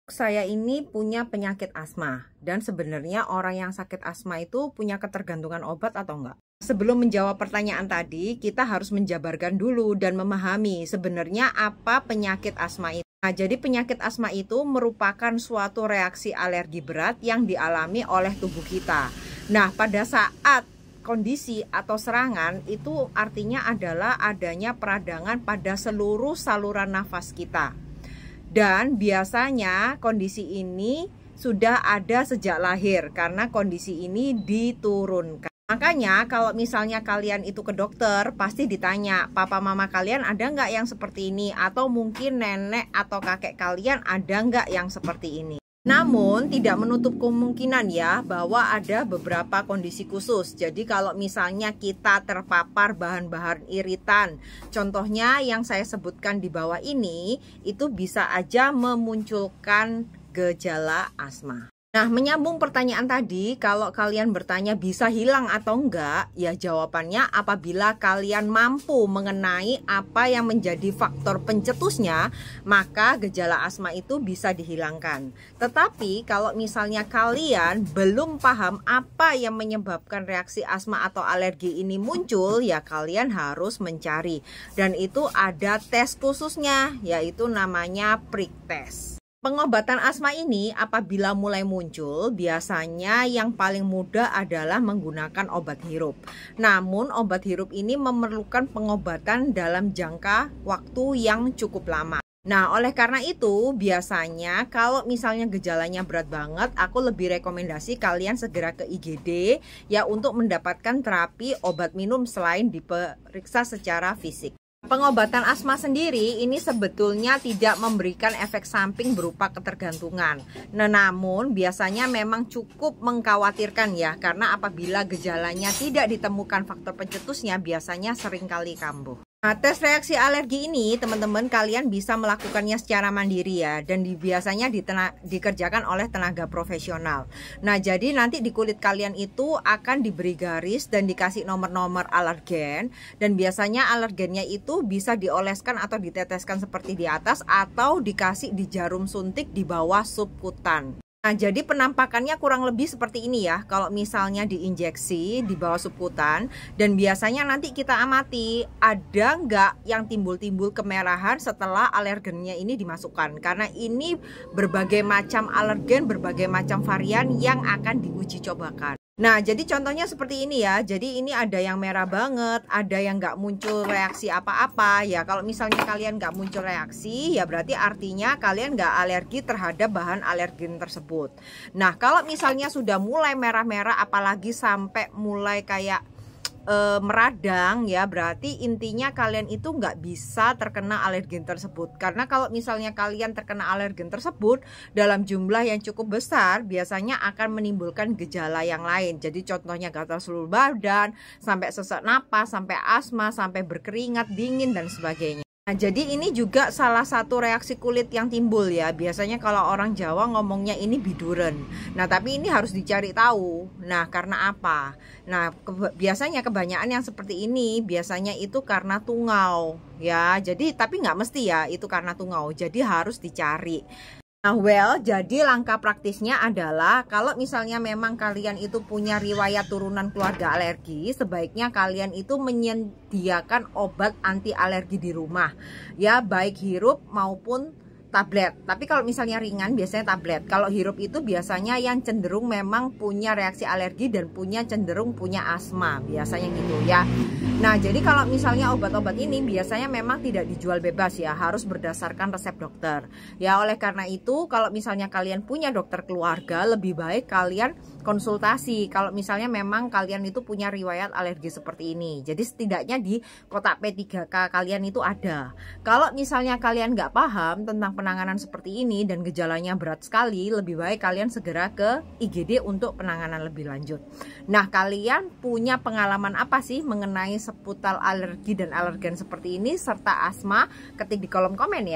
Saya ini punya penyakit asma, dan sebenarnya orang yang sakit asma itu punya ketergantungan obat atau enggak? Sebelum menjawab pertanyaan tadi, kita harus menjabarkan dulu dan memahami sebenarnya apa penyakit asma itu. Nah, jadi penyakit asma itu merupakan suatu reaksi alergi berat yang dialami oleh tubuh kita. Nah, pada saat kondisi atau serangan itu artinya adalah adanya peradangan pada seluruh saluran nafas kita. Dan biasanya kondisi ini sudah ada sejak lahir karena kondisi ini diturunkan. Makanya kalau misalnya kalian itu ke dokter, pasti ditanya, papa mama kalian ada nggak yang seperti ini? Atau mungkin nenek atau kakek kalian ada nggak yang seperti ini? Namun tidak menutup kemungkinan ya bahwa ada beberapa kondisi khusus. Jadi kalau misalnya kita terpapar bahan-bahan iritan, contohnya yang saya sebutkan di bawah ini, itu bisa aja memunculkan gejala asma. Nah, menyambung pertanyaan tadi, kalau kalian bertanya bisa hilang atau enggak, ya jawabannya apabila kalian mampu mengenai apa yang menjadi faktor pencetusnya, maka gejala asma itu bisa dihilangkan. Tetapi kalau misalnya kalian belum paham apa yang menyebabkan reaksi asma atau alergi ini muncul, ya kalian harus mencari. Dan itu ada tes khususnya, yaitu namanya prick test. Pengobatan asma ini apabila mulai muncul, biasanya yang paling mudah adalah menggunakan obat hirup. Namun obat hirup ini memerlukan pengobatan dalam jangka waktu yang cukup lama. Nah, oleh karena itu biasanya kalau misalnya gejalanya berat banget, aku lebih rekomendasi kalian segera ke IGD ya untuk mendapatkan terapi obat minum selain diperiksa secara fisik. Pengobatan asma sendiri ini sebetulnya tidak memberikan efek samping berupa ketergantungan. Nah, namun biasanya memang cukup mengkhawatirkan ya, karena apabila gejalanya tidak ditemukan faktor pencetusnya biasanya seringkali kambuh. Nah, tes reaksi alergi ini teman-teman kalian bisa melakukannya secara mandiri ya, dan biasanya dikerjakan oleh tenaga profesional. Nah, jadi nanti di kulit kalian itu akan diberi garis dan dikasih nomor-nomor alergen, dan biasanya alergennya itu bisa dioleskan atau diteteskan seperti di atas atau dikasih di jarum suntik di bawah subkutan. Nah, jadi penampakannya kurang lebih seperti ini ya, kalau misalnya diinjeksi di bawah subkutan, dan biasanya nanti kita amati ada nggak yang timbul-timbul kemerahan setelah alergennya ini dimasukkan, karena ini berbagai macam alergen, berbagai macam varian yang akan diuji cobakan. Nah, jadi contohnya seperti ini ya. Jadi ini ada yang merah banget, ada yang nggak muncul reaksi apa-apa. Ya, kalau misalnya kalian nggak muncul reaksi, ya berarti artinya kalian nggak alergi terhadap bahan alergen tersebut. Nah, kalau misalnya sudah mulai merah-merah, apalagi sampai mulai kayak meradang ya, berarti intinya kalian itu nggak bisa terkena alergen tersebut. Karena kalau misalnya kalian terkena alergen tersebut dalam jumlah yang cukup besar, biasanya akan menimbulkan gejala yang lain. Jadi contohnya gatal seluruh badan, sampai sesak napas, sampai asma, sampai berkeringat, dingin dan sebagainya. Nah, jadi ini juga salah satu reaksi kulit yang timbul ya. Biasanya kalau orang Jawa ngomongnya ini biduren. Nah, tapi ini harus dicari tahu. Nah, karena apa? Nah, biasanya kebanyakan yang seperti ini biasanya itu karena tungau ya. Jadi tapi nggak mesti ya itu karena tungau. Jadi harus dicari. Nah, jadi langkah praktisnya adalah kalau misalnya memang kalian itu punya riwayat turunan keluarga alergi, sebaiknya kalian itu menyediakan obat anti alergi di rumah ya, baik hirup maupun tablet. Tapi kalau misalnya ringan biasanya tablet. Kalau hirup itu biasanya yang cenderung memang punya reaksi alergi dan cenderung punya asma, biasanya gitu ya. Nah, jadi kalau misalnya obat-obat ini biasanya memang tidak dijual bebas ya, harus berdasarkan resep dokter. Ya, oleh karena itu kalau misalnya kalian punya dokter keluarga, lebih baik kalian konsultasi kalau misalnya memang kalian itu punya riwayat alergi seperti ini. Jadi setidaknya di kotak P3K kalian itu ada. Kalau misalnya kalian nggak paham tentang penanganan seperti ini dan gejalanya berat sekali, lebih baik kalian segera ke IGD untuk penanganan lebih lanjut. Nah, kalian punya pengalaman apa sih mengenai seputar alergi dan alergen seperti ini serta asma? Ketik di kolom komen ya.